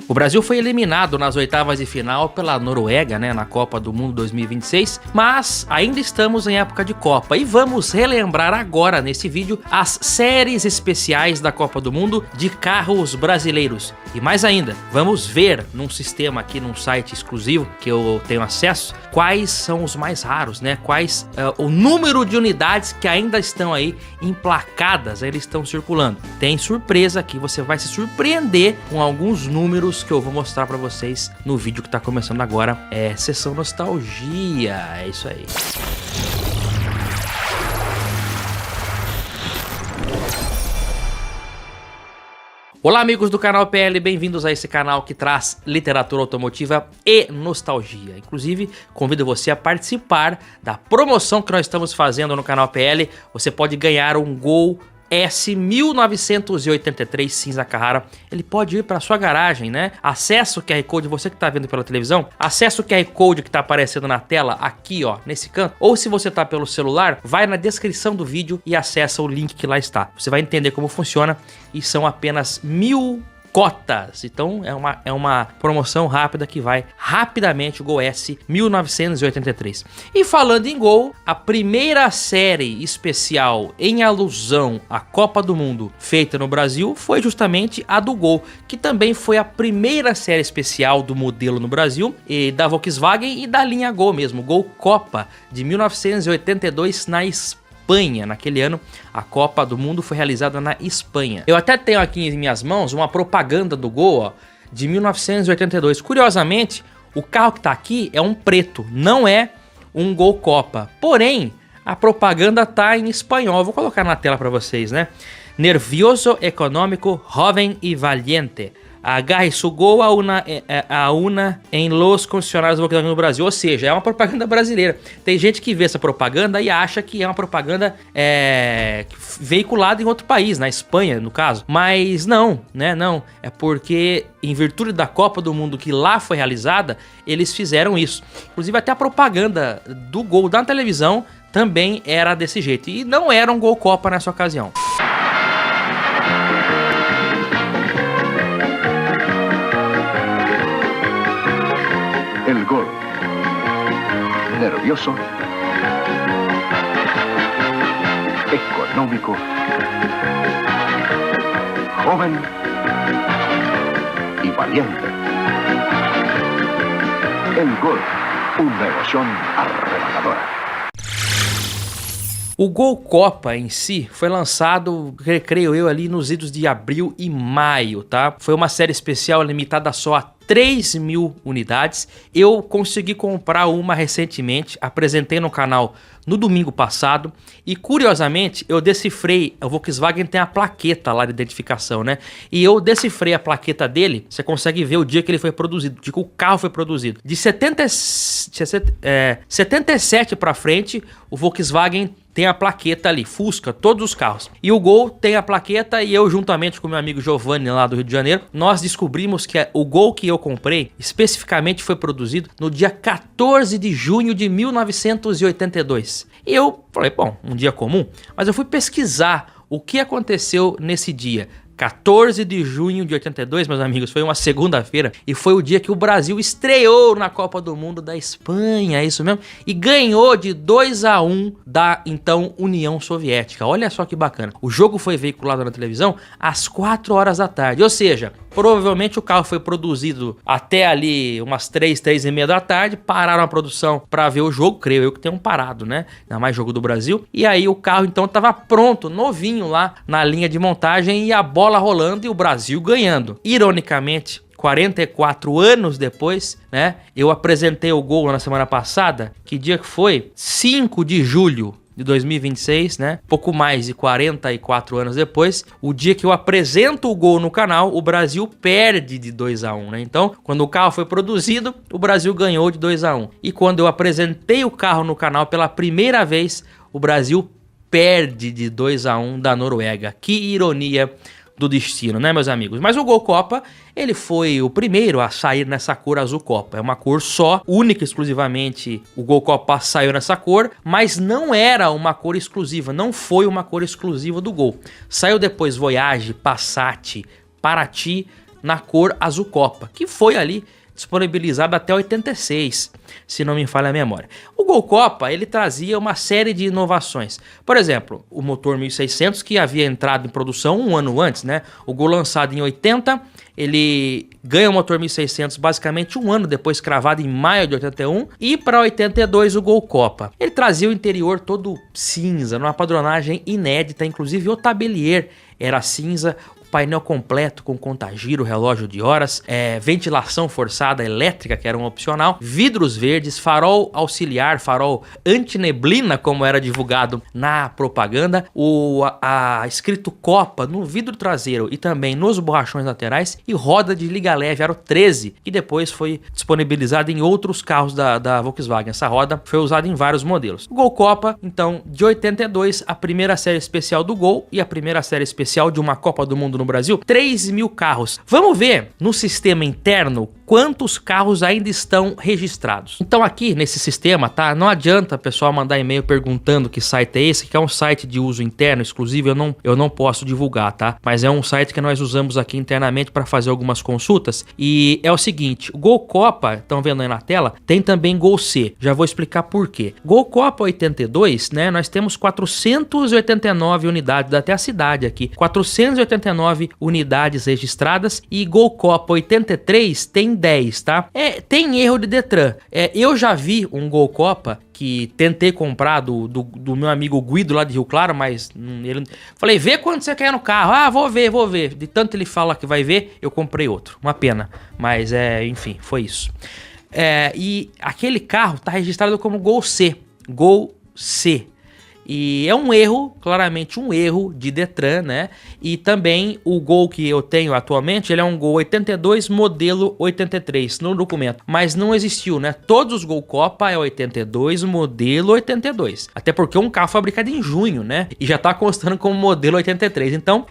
O Brasil foi eliminado nas oitavas de final pela Noruega, né, na Copa do Mundo 2026, mas ainda estamos em época de Copa e vamos relembrar agora nesse vídeo as séries especiais da Copa do Mundo de carros brasileiros. E mais ainda, vamos ver num sistema aqui, num site exclusivo que eu tenho acesso, quais são os mais raros, né? Quais o número de unidades que ainda estão aí emplacadas, eles estão circulando. Tem surpresa aqui, você vai se surpreender com alguns números que eu vou mostrar pra vocês no vídeo que tá começando agora. É Sessão Nostalgia, é isso aí. Olá amigos do canal PL, bem-vindos a esse canal que traz literatura automotiva e nostalgia. Inclusive, convido você a participar da promoção que nós estamos fazendo no canal PL. Você pode ganhar um Gol S 1983 cinza Carrara. Ele pode ir para sua garagem, né? Acesse o QR Code, você que está vendo pela televisão, acesse o QR Code que está aparecendo na tela aqui, ó, nesse canto. Ou se você está pelo celular, vai na descrição do vídeo e acessa o link que lá está. Você vai entender como funciona e são apenas 1000 cotas, então é uma promoção rápida que vai rapidamente o Gol S 1983. E falando em Gol, a primeira série especial em alusão à Copa do Mundo feita no Brasil foi justamente a do Gol, que também foi a primeira série especial do modelo no Brasil, e da Volkswagen e da linha Gol mesmo, Gol Copa de 1982 na Espanha. Naquele ano, a Copa do Mundo foi realizada na Espanha. Eu até tenho aqui em minhas mãos uma propaganda do Gol, ó, de 1982. Curiosamente, o carro que tá aqui é um preto, não é um Gol Copa. Porém, a propaganda tá em espanhol. Eu vou colocar na tela para vocês, Nervioso, econômico, joven y valiente. Agarre su Gol a una em los concessionários Volkswagen no Brasil. Ou seja, é uma propaganda brasileira. Tem gente que vê essa propaganda e acha que é uma propaganda veiculada em outro país, na Espanha, no caso. Mas não, né? Não. É porque, em virtude da Copa do Mundo que lá foi realizada, eles fizeram isso. Inclusive, até a propaganda do Gol da televisão também era desse jeito. E não era um Gol Copa nessa ocasião. El Gol. Nervioso. Económico. Joven. Y valiente. El Gol. Una emoción arrebatadora. O Gol Copa em si foi lançado, creio eu, ali nos idos de abril e maio, tá? Foi uma série especial limitada só a 3.000 unidades. Eu consegui comprar uma recentemente, apresentei no canal no domingo passado e, curiosamente, eu decifrei. O Volkswagen tem a plaqueta lá de identificação, né? E eu decifrei a plaqueta dele. Você consegue ver o dia que ele foi produzido, de que o carro foi produzido. De 77 para frente, o Volkswagen tem a plaqueta ali, Fusca, todos os carros. E o Gol tem a plaqueta e eu, juntamente com meu amigo Giovanni lá do Rio de Janeiro, nós descobrimos que o Gol que eu comprei, especificamente foi produzido no dia 14 de junho de 1982. E eu falei, bom, um dia comum, mas eu fui pesquisar o que aconteceu nesse dia. 14 de junho de 82, meus amigos, foi uma segunda-feira e foi o dia que o Brasil estreou na Copa do Mundo da Espanha, é isso mesmo? E ganhou de 2-1 da, então, União Soviética. Olha só que bacana. O jogo foi veiculado na televisão às 4 horas da tarde, ou seja, provavelmente o carro foi produzido até ali umas 3h30 da tarde, pararam a produção para ver o jogo, creio eu que tenham parado, né? Ainda mais jogo do Brasil. E aí o carro então estava pronto, novinho lá na linha de montagem e a bola rolando e o Brasil ganhando. Ironicamente, 44 anos depois, né? Eu apresentei o Gol na semana passada. Que dia que foi? 5 de julho de 2026, né? Pouco mais de 44 anos depois, o dia que eu apresento o Gol no canal, o Brasil perde de 2-1, né? Então, quando o carro foi produzido, o Brasil ganhou de 2-1. E quando eu apresentei o carro no canal pela primeira vez, o Brasil perde de 2-1 da Noruega. Que ironia do destino, né, meus amigos? Mas o Gol Copa, ele foi o primeiro a sair nessa cor azul Copa. É uma cor só, única e exclusivamente o Gol Copa saiu nessa cor, mas não era uma cor exclusiva, não foi uma cor exclusiva do Gol. Saiu depois Voyage, Passat, Paraty na cor azul copa, que foi ali disponibilizado até 86, se não me falha a memória. O Gol Copa, ele trazia uma série de inovações. Por exemplo, o motor 1600, que havia entrado em produção um ano antes, né? O Gol lançado em 80, ele ganha o motor 1600 basicamente um ano depois, cravado em maio de 81, e para 82 o Gol Copa. Ele trazia o interior todo cinza, numa padronagem inédita, inclusive o tabelier era cinza, painel completo com contagiro, relógio de horas, ventilação forçada elétrica, que era um opcional, vidros verdes, farol auxiliar, farol anti-neblina, como era divulgado na propaganda, escrito Copa no vidro traseiro e também nos borrachões laterais, e roda de liga leve aro 13, que depois foi disponibilizada em outros carros da Volkswagen. Essa roda foi usada em vários modelos. O Gol Copa, então, de 82, a primeira série especial do Gol e a primeira série especial de uma Copa do Mundo no Brasil, 3.000 carros. Vamos ver no sistema interno quantos carros ainda estão registrados. Então aqui nesse sistema, tá? Não adianta o pessoal mandar e-mail perguntando que site é esse, que é um site de uso interno exclusivo, eu não posso divulgar, tá? Mas é um site que nós usamos aqui internamente para fazer algumas consultas, e é o seguinte: o Gol Copa, estão vendo aí na tela, tem também Gol C, já vou explicar por quê. Gol Copa 82, né? Nós temos 489 unidades, dá até a cidade aqui, 489 unidades registradas, e Gol Copa 83 tem 10, tá? Tem erro de Detran. Eu já vi um Gol Copa que tentei comprar do meu amigo Guido lá de Rio Claro, mas ele... Falei, vê quanto você quer no carro. Ah, vou ver. De tanto ele fala que vai ver, eu comprei outro. Uma pena. Mas, enfim, foi isso. E aquele carro tá registrado como Gol C. Gol C. E é um erro, claramente um erro de Detran, né? E também o Gol que eu tenho atualmente, ele é um Gol 82 modelo 83 no documento, mas não existiu, né? Todos os Gol Copa é 82 modelo 82, até porque é um carro fabricado em junho, né? E já tá constando como modelo 83, então,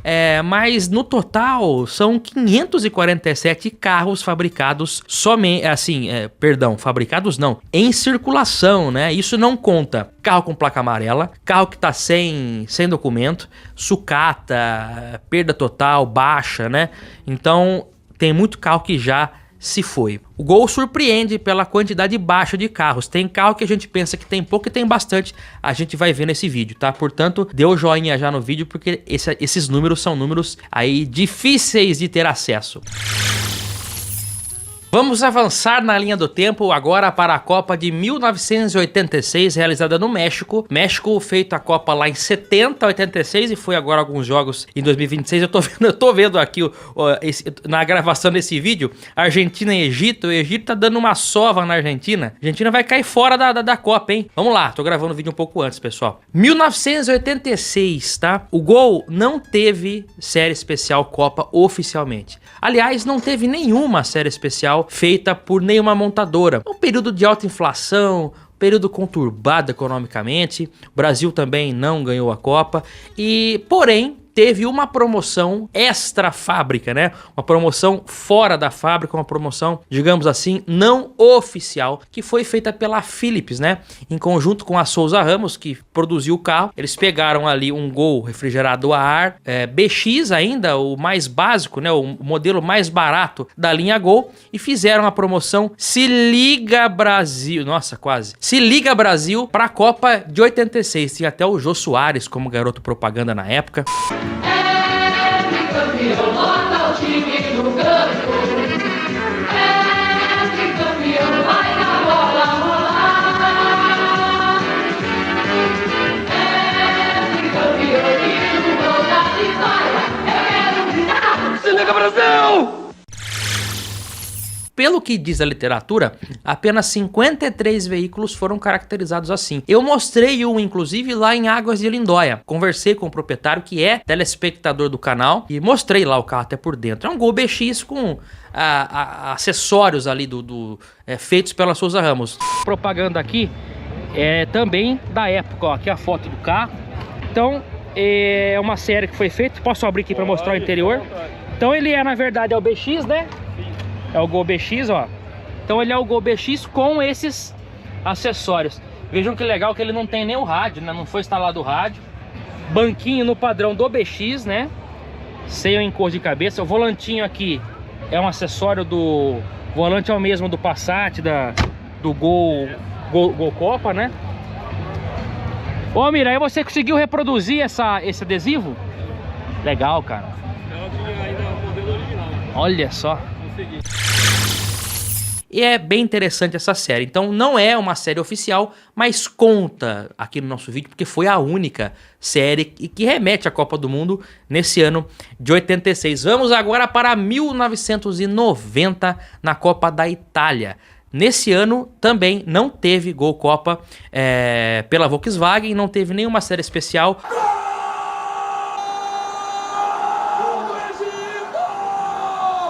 mas no total são 547 carros fabricados somente, fabricados não, em circulação, né? Isso não conta carro com placa amarela, carro que tá sem documento, sucata, perda total, baixa, né? Então tem muito carro que já se foi. O Gol surpreende pela quantidade baixa de carros. Tem carro que a gente pensa que tem pouco e tem bastante. A gente vai ver nesse vídeo, tá? Portanto, dê o joinha já no vídeo, porque esses números são números aí difíceis de ter acesso. Vamos avançar na linha do tempo agora para a Copa de 1986, realizada no México. México feito a Copa lá em 70, 86 e foi agora alguns jogos em 2026. Eu tô vendo aqui na gravação desse vídeo, Argentina e Egito. O Egito tá dando uma sova na Argentina. A Argentina vai cair fora da Copa, hein? Vamos lá, tô gravando o vídeo um pouco antes, pessoal. 1986, tá? O Gol não teve série especial Copa oficialmente. Aliás, não teve nenhuma série especial feita por nenhuma montadora. Um período de alta inflação, período conturbado economicamente. O Brasil também não ganhou a Copa porém teve uma promoção extra fábrica, né? Uma promoção fora da fábrica, uma promoção, digamos assim, não oficial, que foi feita pela Philips, né? Em conjunto com a Souza Ramos, que produziu o carro. Eles pegaram ali um Gol refrigerado a ar, BX ainda, o mais básico, né? O modelo mais barato da linha Gol, e fizeram a promoção Se Liga Brasil. Nossa, quase. Se Liga Brasil para a Copa de 86. Tinha até o Jô Soares como garoto propaganda na época. Bota o time no campo, campeão, vai na bola rolar. Campeão, no gol da vitória, eu quero gritar. Se liga, Brasil! Pelo que diz a literatura, apenas 53 veículos foram caracterizados assim. Eu mostrei um, inclusive, lá em Águas de Lindóia. Conversei com o proprietário, que é telespectador do canal, e mostrei lá o carro até por dentro. É um Gol BX com acessórios ali feitos pela Souza Ramos. Propaganda aqui é também da época, ó, aqui a foto do carro. Então, é uma série que foi feita. Posso abrir aqui para mostrar o interior? Então ele na verdade, é o BX, né? É o Gol BX, ó. Então ele é o Gol BX com esses acessórios. Vejam que legal que ele não tem nem o rádio, né? Não foi instalado o rádio. Banquinho no padrão do BX, né? Sem o encor de cabeça. O volantinho aqui é um acessório do... O volante é o mesmo do Passat, do Gol Copa, né? Ô, Mira, aí você conseguiu reproduzir esse adesivo? Legal, cara. Eu ainda o modelo original. Olha só. Consegui. E é bem interessante essa série. Então não é uma série oficial, mas conta aqui no nosso vídeo, porque foi a única série que remete à Copa do Mundo nesse ano de 86. Vamos agora para 1990, na Copa da Itália. Nesse ano também não teve Gol Copa pela Volkswagen, não teve nenhuma série especial.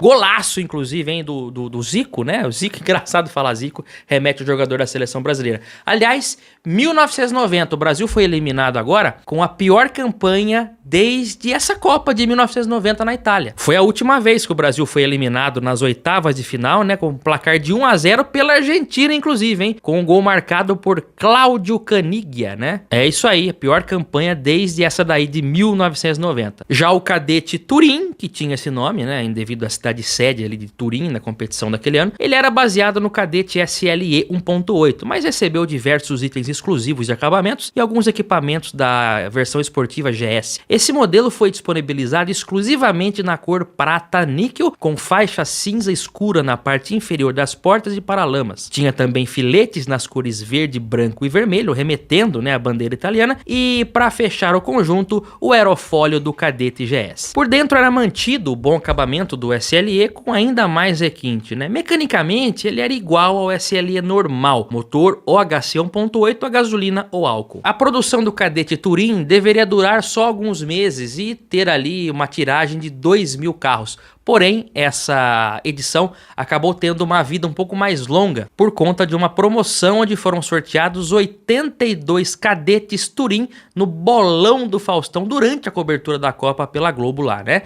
Golaço, inclusive, hein, do Zico, né? O Zico, engraçado falar Zico, remete ao jogador da seleção brasileira. Aliás, 1990, o Brasil foi eliminado agora com a pior campanha desde essa Copa de 1990 na Itália. Foi a última vez que o Brasil foi eliminado nas oitavas de final, né? Com um placar de 1-0 pela Argentina, inclusive, hein? Com um gol marcado por Cláudio Caniggia, né? É isso aí, a pior campanha desde essa daí de 1990. Já o cadete Turim, que tinha esse nome, né? Devido à cidade sede ali de Turim, na competição daquele ano, ele era baseado no cadete SLE 1.8, mas recebeu diversos itens exclusivos de acabamentos e alguns equipamentos da versão esportiva GS. Esse modelo foi disponibilizado exclusivamente na cor prata níquel, com faixa cinza escura na parte inferior das portas e paralamas. Tinha também filetes nas cores verde, branco e vermelho, remetendo, né, a bandeira italiana, e para fechar o conjunto, o aerofólio do cadete GS. Por dentro era mantido o bom acabamento do SLE com ainda mais requinte, né? Mecanicamente ele era igual ao SLE normal, motor OHC 1.8 a gasolina ou álcool. A produção do cadete Turim deveria durar só alguns meses e ter ali uma tiragem de 2.000 carros. Porém, essa edição acabou tendo uma vida um pouco mais longa por conta de uma promoção onde foram sorteados 82 cadetes Turim no bolão do Faustão durante a cobertura da Copa pela Globo lá, né?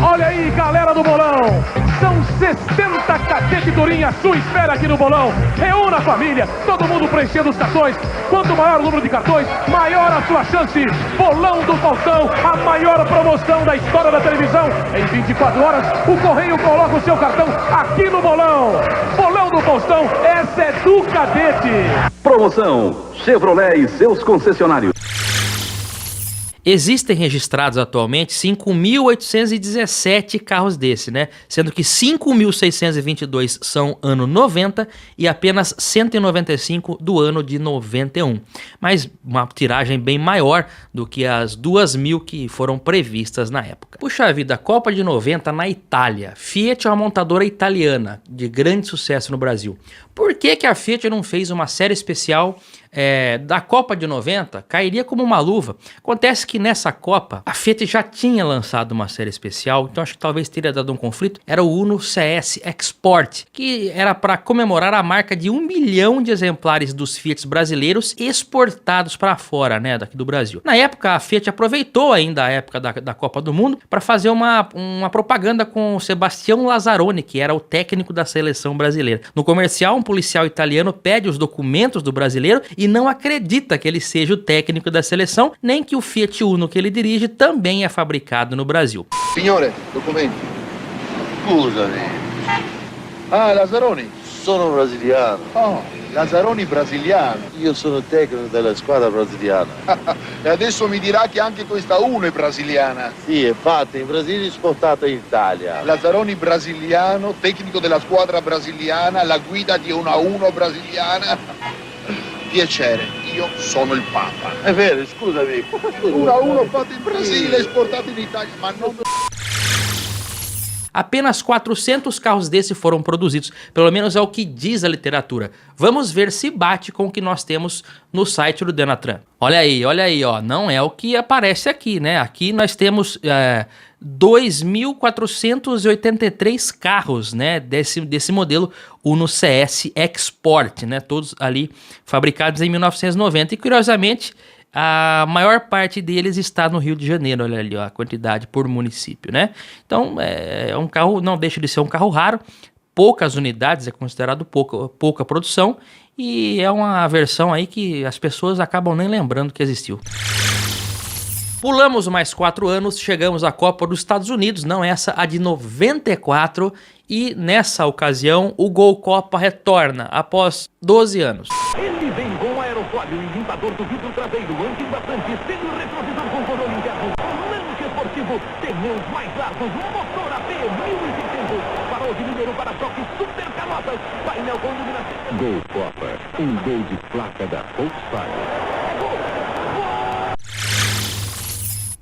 Olha aí, galera do bolão! São 60 cadete Turim à sua espera aqui no bolão. Reúna a família, todo mundo preenchendo os cartões. Quanto maior o número de cartões, maior a sua chance. Bolão do Faustão, a maior promoção da história da televisão. Em 24 horas, o Correio coloca o seu cartão aqui no bolão. Bolão do Faustão, essa é do cadete. Promoção Chevrolet e seus concessionários. Existem registrados atualmente 5.817 carros desse, né? Sendo que 5.622 são ano 90 e apenas 195 do ano de 91. Mas uma tiragem bem maior do que as 2.000 que foram previstas na época. Puxa vida, Copa de 90 na Itália. Fiat é uma montadora italiana de grande sucesso no Brasil. Por que a Fiat não fez uma série especial da Copa de 90? Cairia como uma luva. Acontece que nessa Copa a Fiat já tinha lançado uma série especial, então acho que talvez teria dado um conflito. Era o Uno CS Export, que era para comemorar a marca de 1 milhão de exemplares dos Fiat brasileiros exportados para fora, né, daqui do Brasil. Na época a Fiat aproveitou ainda a época da Copa do Mundo para fazer uma propaganda com o Sebastião Lazzaroni, que era o técnico da seleção brasileira. No comercial, um policial italiano pede os documentos do brasileiro e não acredita que ele seja o técnico da seleção, nem que o Fiat Uno que ele dirige também é fabricado no Brasil. Signore, documenti. Scusami, Ah, Lazzaroni. sono brasiliano. Oh, Lazzaroni brasiliano. Io sono tecnico della squadra brasiliana. E adesso mi dirà che anche questa Uno è brasiliana. Sì, è fatta in Brasile e esportata in Italia. Lazzaroni brasiliano, tecnico della squadra brasiliana, la guida di una Uno brasiliana. Piacere, io sono il Papa. È vero, scusami. Una Uno fatta in Brasile, esportata in Italia, ma non... Apenas 400 carros desse foram produzidos, pelo menos é o que diz a literatura. Vamos ver se bate com o que nós temos no site do Denatran. Olha aí, ó, não é o que aparece aqui, né? Aqui nós temos 2.483 carros, né, desse modelo Uno CS Export, né? Todos ali fabricados em 1990 e, curiosamente, a maior parte deles está no Rio de Janeiro, olha ali, ó, a quantidade por município, né? Então, é um carro, não deixa de ser um carro raro, poucas unidades, é considerado pouca produção, e é uma versão aí que as pessoas acabam nem lembrando que existiu. Pulamos mais 4 anos, chegamos à Copa dos Estados Unidos, não essa, a de 94, e nessa ocasião o Gol Copa retorna após 12 anos. Ele vem com aerofólio e limpador do vidro traseiro, antibastante, tem o retrovisor com controle interno, lanche esportivo, pneus mais largos, motor AP 1600, farol de número para-choque super calotas, painel com iluminação. Gol Copa, um gol de placa da Volkswagen.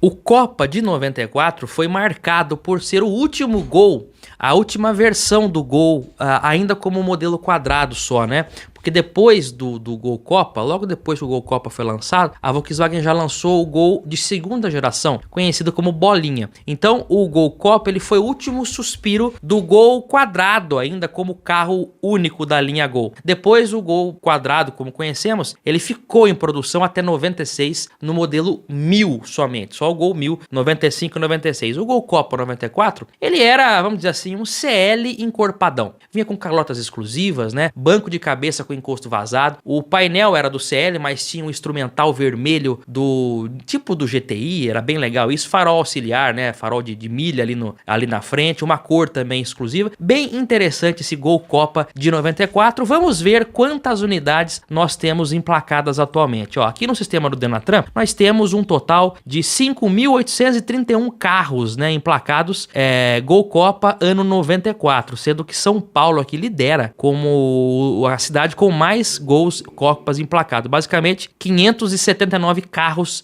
O Copa de 94 foi marcado por ser o último Gol, a última versão do Gol, ainda como modelo quadrado só, né? Porque depois do Gol Copa, logo depois que o Gol Copa foi lançado, a Volkswagen já lançou o Gol de segunda geração, conhecido como bolinha. Então o Gol Copa ele foi o último suspiro do Gol quadrado, ainda como carro único da linha Gol. Depois o Gol quadrado, como conhecemos, ele ficou em produção até 96 no modelo 1000 somente, só o Gol 1000, 95 e 96. O Gol Copa 94, ele era, vamos dizer assim, um CL encorpadão. Vinha com calotas exclusivas, né? Banco de cabeça com encosto vazado. O painel era do CL, mas tinha um instrumental vermelho do tipo do GTI, era bem legal isso. Farol auxiliar, né? Farol de milha ali na frente, uma cor também exclusiva. Bem interessante esse Gol Copa de 94. Vamos ver quantas unidades nós temos emplacadas atualmente. Ó, aqui no sistema do Denatran, nós temos um total de 5.831 carros, né, emplacados Gol Copa ano 94, sendo que São Paulo aqui lidera como a cidade com mais gols Copas emplacados. Basicamente, 579 carros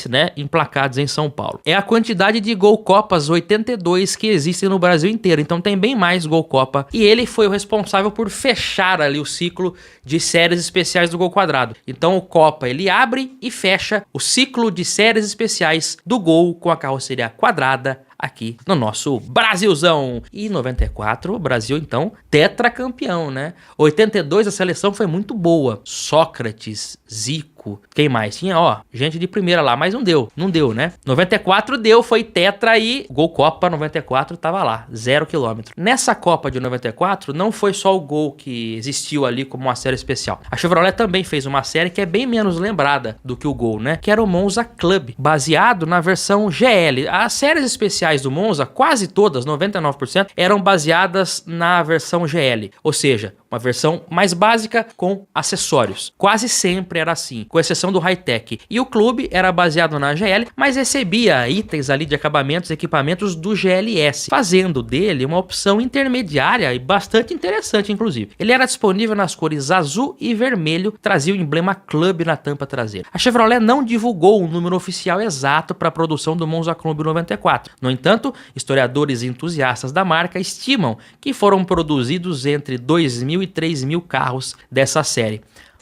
né, emplacados em São Paulo. É a quantidade de Gol Copas 82 que existem no Brasil inteiro. Então tem bem mais Gol Copa. E ele foi o responsável por fechar ali o ciclo de séries especiais do Gol Quadrado. Então o Copa, ele abre e fecha o ciclo de séries especiais do Gol com a carroceria quadrada aqui no nosso Brasilzão. E 94, o Brasil então tetracampeão, né? 82 a seleção foi muito boa. Sócrates, Zico, quem mais? Tinha, ó, gente de primeira lá, mas não deu, né? 94 deu, foi tetra e Gol Copa 94 tava lá, 0 km. Nessa Copa de 94 não foi só o Gol que existiu ali como uma série especial. A Chevrolet também fez uma série que é bem menos lembrada do que o Gol, né? Que era o Monza Club, baseado na versão GL. As séries especiais do Monza, quase todas, 99%, eram baseadas na versão GL, ou seja, uma versão mais básica com acessórios. Quase sempre era assim, com exceção do high-tech. E o clube era baseado na GL, mas recebia itens ali de acabamentos e equipamentos do GLS, fazendo dele uma opção intermediária e bastante interessante, inclusive. Ele era disponível nas cores azul e vermelho, trazia o emblema Club na tampa traseira. A Chevrolet não divulgou um número oficial exato para a produção do Monza Club 94. No entanto, historiadores e entusiastas da marca estimam que foram produzidos entre 2.000 e 3.000 carros dessa série.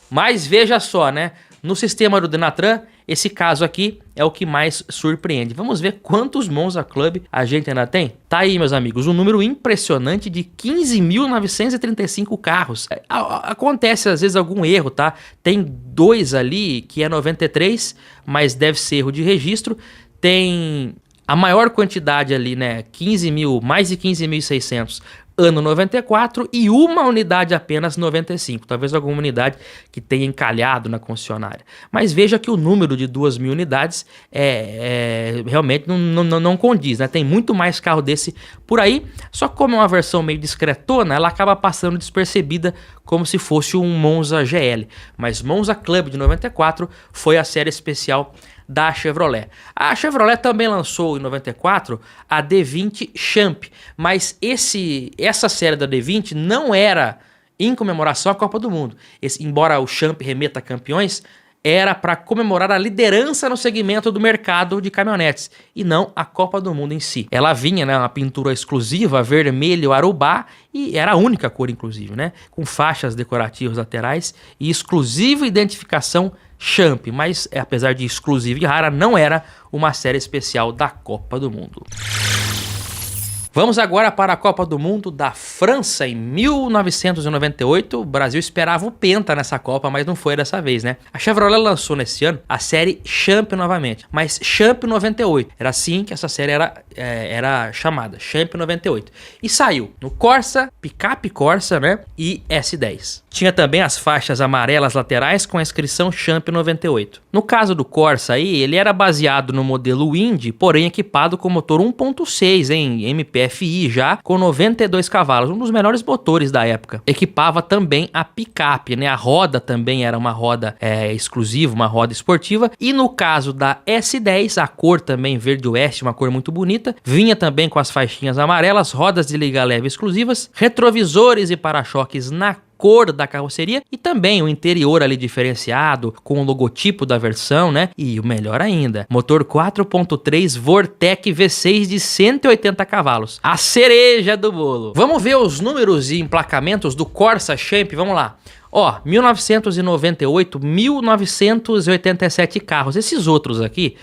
Mas veja só, né? No sistema do Denatran, esse caso aqui é o que mais surpreende. Vamos ver quantos Monza Club a gente ainda tem? Tá aí, meus amigos, um número impressionante de 15.935 carros. Acontece às vezes algum erro, tá? Tem 2 ali que é 93, mas deve ser erro de registro. Tem a maior quantidade ali, né? 15.000, mais de 15.600 ano 94 e uma unidade apenas 95. Talvez alguma unidade que tenha encalhado na concessionária. Mas veja que o número de 2.000 unidades realmente não condiz, né? Tem muito mais carro desse por aí, só que como é uma versão meio discretona, ela acaba passando despercebida como se fosse um Monza GL. Mas Monza Club de 94 foi a série especial da Chevrolet. A Chevrolet também lançou em 94 a D20 Champ, mas essa série da D20 não era em comemoração à Copa do Mundo. Embora o Champ remeta a campeões, era para comemorar a liderança no segmento do mercado de caminhonetes e não a Copa do Mundo em si. Ela vinha, né, uma pintura exclusiva, vermelho arubá, e era a única cor, inclusive, né, com faixas decorativas laterais e exclusiva identificação Champ, mas apesar de exclusiva e rara, não era uma série especial da Copa do Mundo. Vamos agora para a Copa do Mundo da França em 1998. O Brasil esperava o penta nessa Copa, mas não foi dessa vez, né? A Chevrolet lançou nesse ano a série Champ novamente, mas Champ 98. Era assim que essa série era chamada, Champ 98. E saiu no Corsa, picape Corsa, né? E S10. Tinha também as faixas amarelas laterais com a inscrição Champ 98. No caso do Corsa aí, ele era baseado no modelo Indy, porém equipado com motor 1.6 em MPFI já, com 92 cavalos, um dos melhores motores da época. Equipava também a picape, né? A roda também era uma roda exclusiva, uma roda esportiva. E no caso da S10, a cor também verde oeste, uma cor muito bonita, vinha também com as faixinhas amarelas, rodas de liga leve exclusivas, retrovisores e para-choques na cor da carroceria e também o interior ali diferenciado com o logotipo da versão, né? E o melhor ainda, motor 4.3 Vortec V6 de 180 cavalos. A cereja do bolo. Vamos ver os números e emplacamentos do Corsa Champ, vamos lá. Ó, 1998, 1987 carros. Esses outros aqui,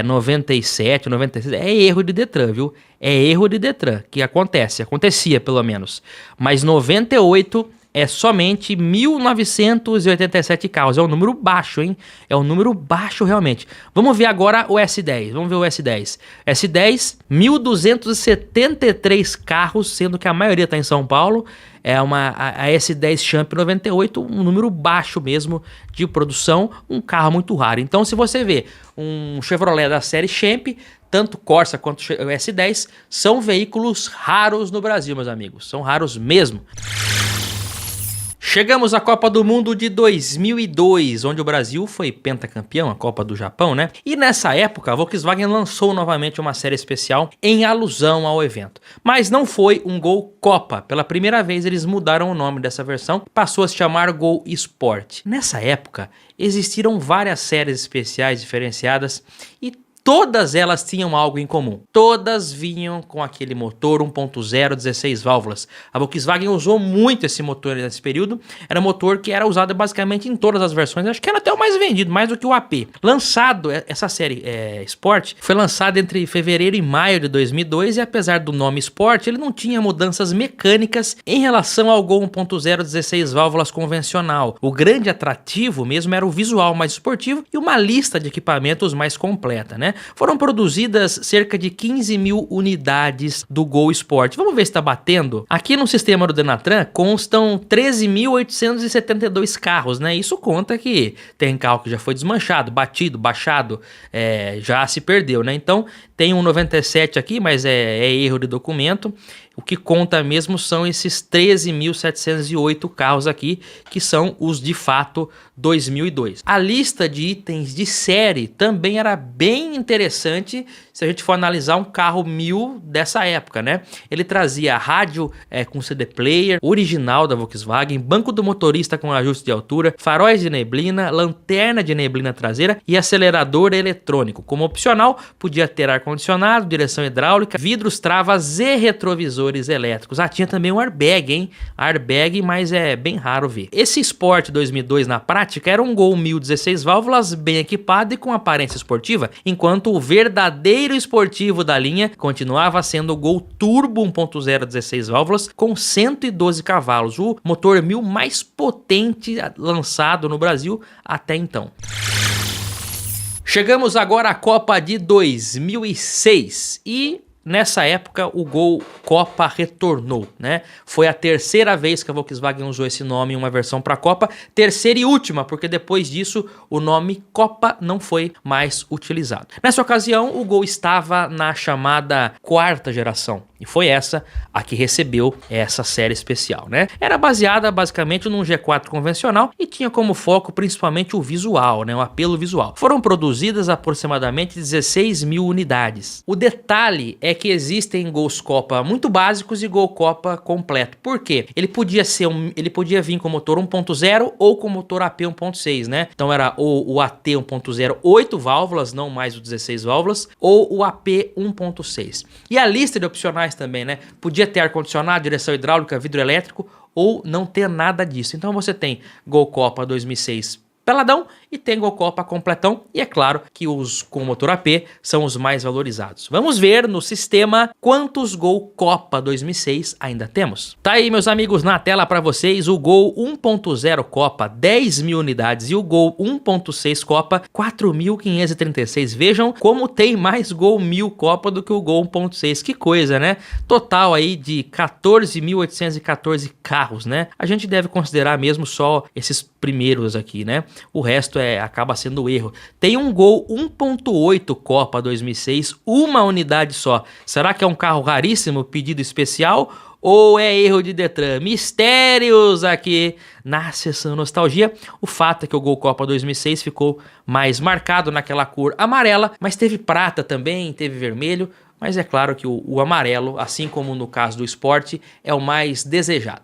97, 96, é erro de Detran, viu? É erro de Detran, que acontecia pelo menos. Mas 98 é somente 1987 carros. É um número baixo, hein? É um número baixo realmente. Vamos ver agora o S10. Vamos ver o S10. S10, 1.273 carros, sendo que a maioria está em São Paulo. É a S10 Champ 98, um número baixo mesmo de produção, um carro muito raro. Então, se você vê um Chevrolet da série Champ, tanto Corsa quanto o S10 são veículos raros no Brasil, meus amigos. São raros mesmo. Chegamos à Copa do Mundo de 2002, onde o Brasil foi pentacampeão, a Copa do Japão, né? E nessa época, a Volkswagen lançou novamente uma série especial em alusão ao evento. Mas não foi um Gol Copa. Pela primeira vez, eles mudaram o nome dessa versão, passou a se chamar Gol Sport. Nessa época, existiram várias séries especiais diferenciadas e todas elas tinham algo em comum. Todas vinham com aquele motor 1.0, 16 válvulas. A Volkswagen usou muito esse motor nesse período. Era um motor que era usado basicamente em todas as versões. Acho que era até o mais vendido, mais do que o AP. Lançado, essa série Sport foi lançada entre fevereiro e maio de 2002 e apesar do nome Sport, ele não tinha mudanças mecânicas em relação ao Gol 1.0, 16 válvulas convencional. O grande atrativo mesmo era o visual mais esportivo e uma lista de equipamentos mais completa, né? Foram produzidas cerca de 15 mil unidades do Gol Sport. Vamos ver se está batendo. Aqui no sistema do Denatran constam 13.872 carros, né? Isso conta que tem carro que já foi desmanchado, batido, baixado, já se perdeu, né? Então tem um 97 aqui, mas é erro de documento. O que conta mesmo são esses 13.708 carros aqui, que são os de fato 2002. A lista de itens de série também era bem interessante se a gente for analisar um carro 1000 dessa época, né? Ele trazia rádio com CD player, original da Volkswagen, banco do motorista com ajuste de altura, faróis de neblina, lanterna de neblina traseira e acelerador eletrônico. Como opcional, podia ter ar-condicionado, direção hidráulica, vidros, travas e retrovisores elétricos. Tinha também um airbag, hein? Airbag, mas é bem raro ver. Esse Sport 2002 na prática era um Gol 1016 válvulas bem equipado e com aparência esportiva, enquanto o verdadeiro esportivo da linha continuava sendo o Gol Turbo 1.0 16 válvulas com 112 cavalos, o motor 1000 mais potente lançado no Brasil até então. Chegamos agora à Copa de 2006 e nessa época o Gol Copa retornou, né? Foi a terceira vez que a Volkswagen usou esse nome em uma versão para a Copa, terceira e última, porque depois disso o nome Copa não foi mais utilizado. Nessa ocasião o Gol estava na chamada quarta geração e foi essa a que recebeu essa série especial, né? Era baseada basicamente num G4 convencional e tinha como foco principalmente o visual, né? O apelo visual. Foram produzidas aproximadamente 16 mil unidades. O detalhe é que existem Gols Copa muito básicos e Gol Copa completo. Por quê? Ele podia vir com motor 1.0 ou com motor AP 1.6, né? Então era o AT 1.0 8 válvulas, não mais o 16 válvulas, ou o AP 1.6. E a lista de opcionais também, né? Podia ter ar-condicionado, direção hidráulica, vidro elétrico ou não ter nada disso. Então você tem Gol Copa 2006 peladão e tem Gol Copa completão. E é claro que os com motor AP são os mais valorizados. Vamos ver no sistema quantos Gol Copa 2006 ainda temos. Tá aí, meus amigos, na tela para vocês o Gol 1.0 Copa, 10.000 unidades, e o Gol 1.6 Copa, 4.536. Vejam como tem mais Gol 1000 Copa do que o Gol 1.6. Que coisa, né? Total aí de 14.814 carros, né? A gente deve considerar mesmo só esses primeiros aqui, né? O resto acaba sendo erro. Tem um Gol 1.8 Copa 2006, uma unidade só. Será que é um carro raríssimo, pedido especial? Ou é erro de Detran? Mistérios aqui na sessão nostalgia. O fato é que o Gol Copa 2006 ficou mais marcado naquela cor amarela, mas teve prata também, teve vermelho. Mas é claro que o amarelo, assim como no caso do esporte, é o mais desejado.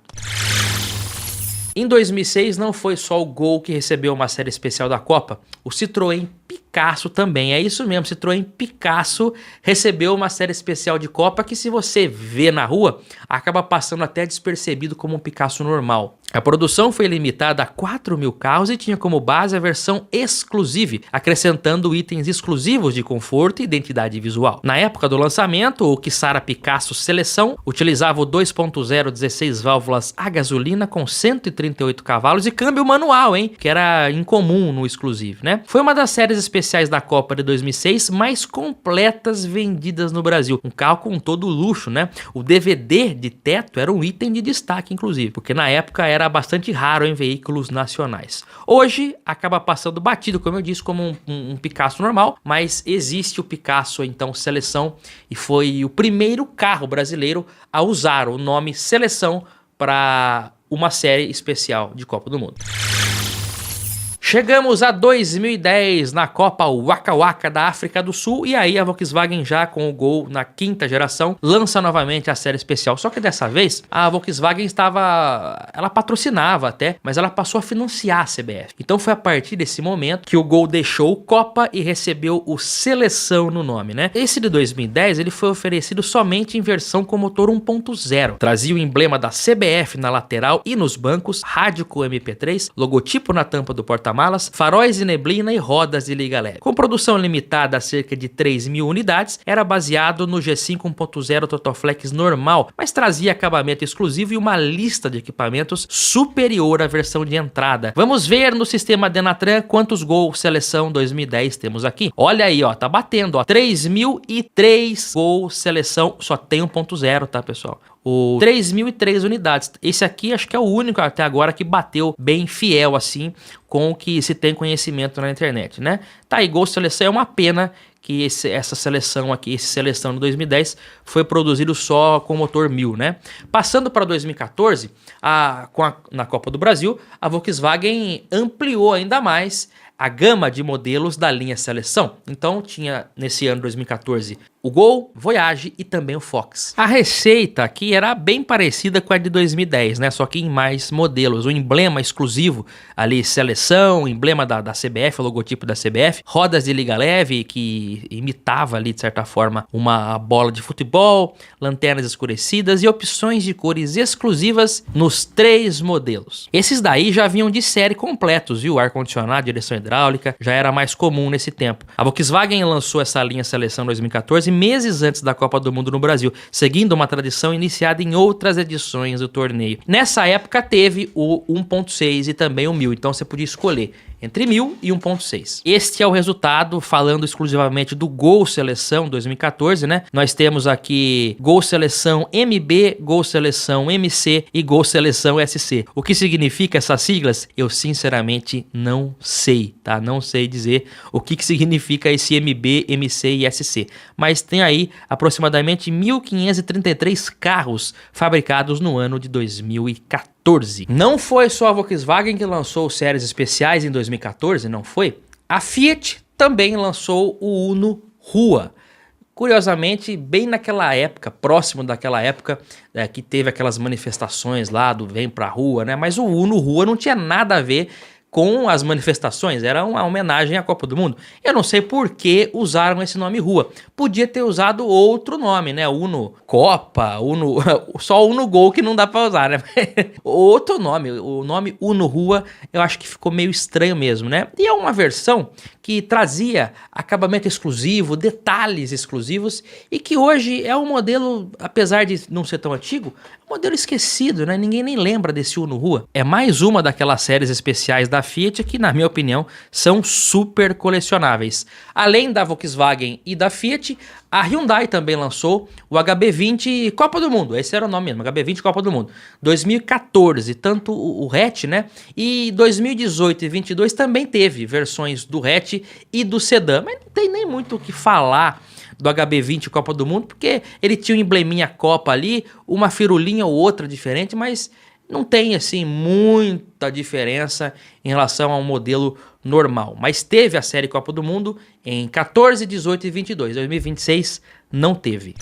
Em 2006 não foi só o Gol que recebeu uma série especial da Copa, o Citroën Picasso também, é isso mesmo, Citroën Picasso recebeu uma série especial de Copa que, se você vê na rua, acaba passando até despercebido como um Picasso normal. A produção foi limitada a 4.000 carros e tinha como base a versão Exclusive, acrescentando itens exclusivos de conforto e identidade visual. Na época do lançamento, o Kissara Picasso Seleção utilizava o 2.0 16 válvulas a gasolina com 138 cavalos e câmbio manual, hein? Que era incomum no Exclusive, né? Foi uma das séries especiais da Copa de 2006 mais completas vendidas no Brasil. Um carro com todo o luxo, né? O DVD de teto era um item de destaque, inclusive, porque na época era bastante raro em veículos nacionais. Hoje acaba passando batido, como eu disse, como um Picasso normal, mas existe o Picasso, então, Seleção, e foi o primeiro carro brasileiro a usar o nome Seleção para uma série especial de Copa do Mundo. Chegamos a 2010 na Copa Waka Waka da África do Sul, e aí a Volkswagen, já com o Gol na 5ª geração, lança novamente a série especial. Só que dessa vez a Volkswagen ela patrocinava até, mas ela passou a financiar a CBF. Então foi a partir desse momento que o Gol deixou o Copa e recebeu o Seleção no nome, né? Esse de 2010 ele foi oferecido somente em versão com motor 1.0. Trazia o emblema da CBF na lateral e nos bancos, rádio com MP3, logotipo na tampa do porta-malas, faróis de neblina e rodas de liga leve. Com produção limitada a cerca de 3.000 unidades, era baseado no G5 1.0 Totoflex normal, mas trazia acabamento exclusivo e uma lista de equipamentos superior à versão de entrada. Vamos ver no sistema Denatran quantos Gol Seleção 2010 temos aqui. Olha aí, ó, tá batendo, ó, 3.003 Gol Seleção, só tem 1.0, tá, pessoal? O 3.003 unidades. Esse aqui acho que é o único até agora que bateu bem fiel assim com o que se tem conhecimento na internet, né? Tá aí, Gol Seleção. É uma pena que essa seleção aqui, esse Seleção de 2010 foi produzido só com motor 1000, né? Passando para 2014, na Copa do Brasil, a Volkswagen ampliou ainda mais a gama de modelos da linha Seleção. Então tinha nesse ano 2014 o Gol, Voyage e também o Fox. A receita aqui era bem parecida com a de 2010, né? Só que em mais modelos. O emblema exclusivo ali, Seleção, emblema da CBF, o logotipo da CBF, rodas de liga leve que imitava ali de certa forma uma bola de futebol, lanternas escurecidas e opções de cores exclusivas nos 3 modelos. Esses daí já vinham de série completos, viu? Ar-condicionado, direção hidráulica, já era mais comum nesse tempo. A Volkswagen lançou essa linha Seleção 2014 meses antes da Copa do Mundo no Brasil, seguindo uma tradição iniciada em outras edições do torneio. Nessa época teve o 1.6 e também o 1000, então você podia escolher entre 1000 e 1.6. Este é o resultado, falando exclusivamente do Gol Seleção 2014, né? Nós temos aqui Gol Seleção MB, Gol Seleção MC e Gol Seleção SC. O que significa essas siglas? Eu sinceramente não sei, tá? Não sei dizer o que significa esse MB, MC e SC. Mas tem aí aproximadamente 1.533 carros fabricados no ano de 2014. Não foi só a Volkswagen que lançou séries especiais em 2014, não foi? A Fiat também lançou o Uno Rua. Curiosamente, bem naquela época, próximo daquela época que teve aquelas manifestações lá do Vem Pra Rua, né? Mas o Uno Rua não tinha nada a ver com as manifestações, era uma homenagem à Copa do Mundo. Eu não sei por que usaram esse nome Rua. Podia ter usado outro nome, né? Uno Copa, Uno... só Uno Gol que não dá pra usar, né? Outro nome, o nome Uno Rua, eu acho que ficou meio estranho mesmo, né? E é uma versão que trazia acabamento exclusivo, detalhes exclusivos, e que hoje é um modelo, apesar de não ser tão antigo, é um modelo esquecido, né? Ninguém nem lembra desse Uno Rua. É mais uma daquelas séries especiais da Fiat que, na minha opinião, são super colecionáveis. Além da Volkswagen e da Fiat, a Hyundai também lançou o HB20 Copa do Mundo. Esse era o nome mesmo, HB20 Copa do Mundo. 2014, tanto o hatch, né? E 2018 e 2022 também teve versões do hatch e do sedã. Mas não tem nem muito o que falar do HB20 Copa do Mundo, porque ele tinha um embleminha Copa ali, uma firulinha ou outra diferente, mas não tem, assim, muita diferença em relação ao modelo normal. Mas teve a série Copa do Mundo em 14, 18 e 22. 2026 não teve.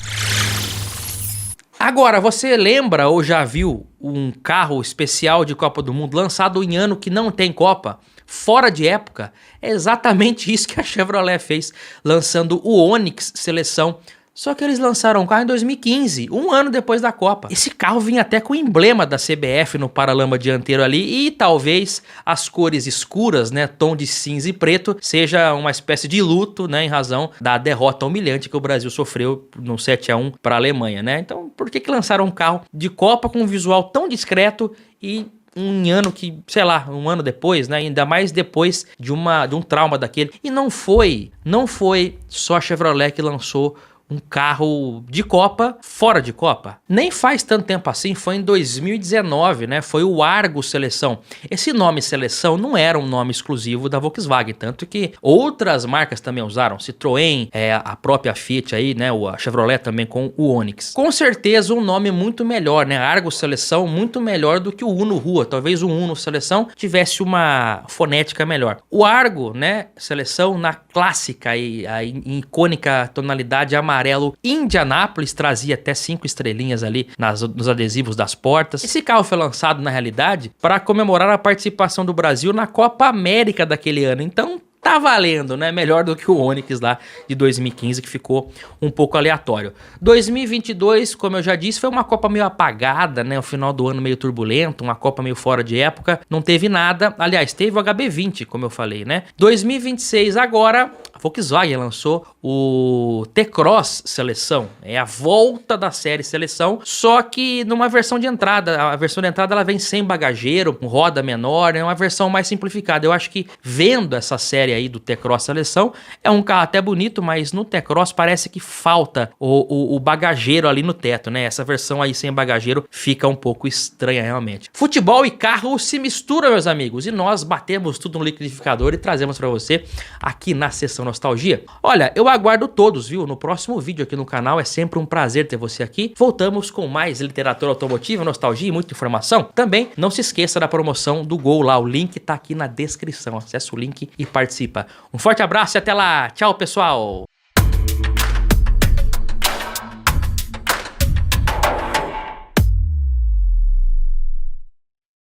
Agora, você lembra ou já viu um carro especial de Copa do Mundo lançado em ano que não tem Copa? Fora de época? É exatamente isso que a Chevrolet fez, lançando o Onix Seleção. Só que eles lançaram o carro em 2015, um ano depois da Copa. Esse carro vinha até com o emblema da CBF no paralama dianteiro ali, e talvez as cores escuras, né, tom de cinza e preto, seja uma espécie de luto, né, em razão da derrota humilhante que o Brasil sofreu no 7-1 para a Alemanha, né? Então, por que lançaram um carro de Copa com um visual tão discreto e um ano que, sei lá, um ano depois, né? Ainda mais depois de um trauma daquele. E não foi só a Chevrolet que lançou um carro de Copa, fora de Copa. Nem faz tanto tempo assim, foi em 2019, né? Foi o Argo Seleção. Esse nome Seleção não era um nome exclusivo da Volkswagen, tanto que outras marcas também usaram. Citroën, a própria Fiat aí, né? A Chevrolet também com o Onix. Com certeza um nome muito melhor, né? Argo Seleção muito melhor do que o Uno Rua. Talvez o Uno Seleção tivesse uma fonética melhor. O Argo, né? Seleção na clássica e a icônica tonalidade amarelo Indianápolis, trazia até 5 estrelinhas ali nos adesivos das portas. Esse carro foi lançado, na realidade, para comemorar a participação do Brasil na Copa América daquele ano. Então, tá valendo, né? Melhor do que o Onix lá de 2015, que ficou um pouco aleatório. 2022, como eu já disse, foi uma Copa meio apagada, né? O final do ano meio turbulento, uma Copa meio fora de época. Não teve nada. Aliás, teve o HB20, como eu falei, né? 2026 agora, a Volkswagen lançou o T-Cross Seleção. É a volta da série Seleção, só que numa versão de entrada. A versão de entrada ela vem sem bagageiro, com roda menor, é uma versão mais simplificada. Eu acho que vendo essa série aí do T-Cross Seleção, é um carro até bonito, mas no T-Cross parece que falta o bagageiro ali no teto, né? Essa versão aí sem bagageiro fica um pouco estranha realmente. Futebol e carro se misturam, meus amigos, e nós batemos tudo no liquidificador e trazemos para você aqui na Sessão Nostalgia. Olha, eu aguardo todos, viu? No próximo vídeo aqui no canal, é sempre um prazer ter você aqui. Voltamos com mais literatura automotiva, nostalgia e muita informação. Também não se esqueça da promoção do Gol lá, o link tá aqui na descrição. Acesse o link e participe. Um forte abraço e até lá. Tchau, pessoal.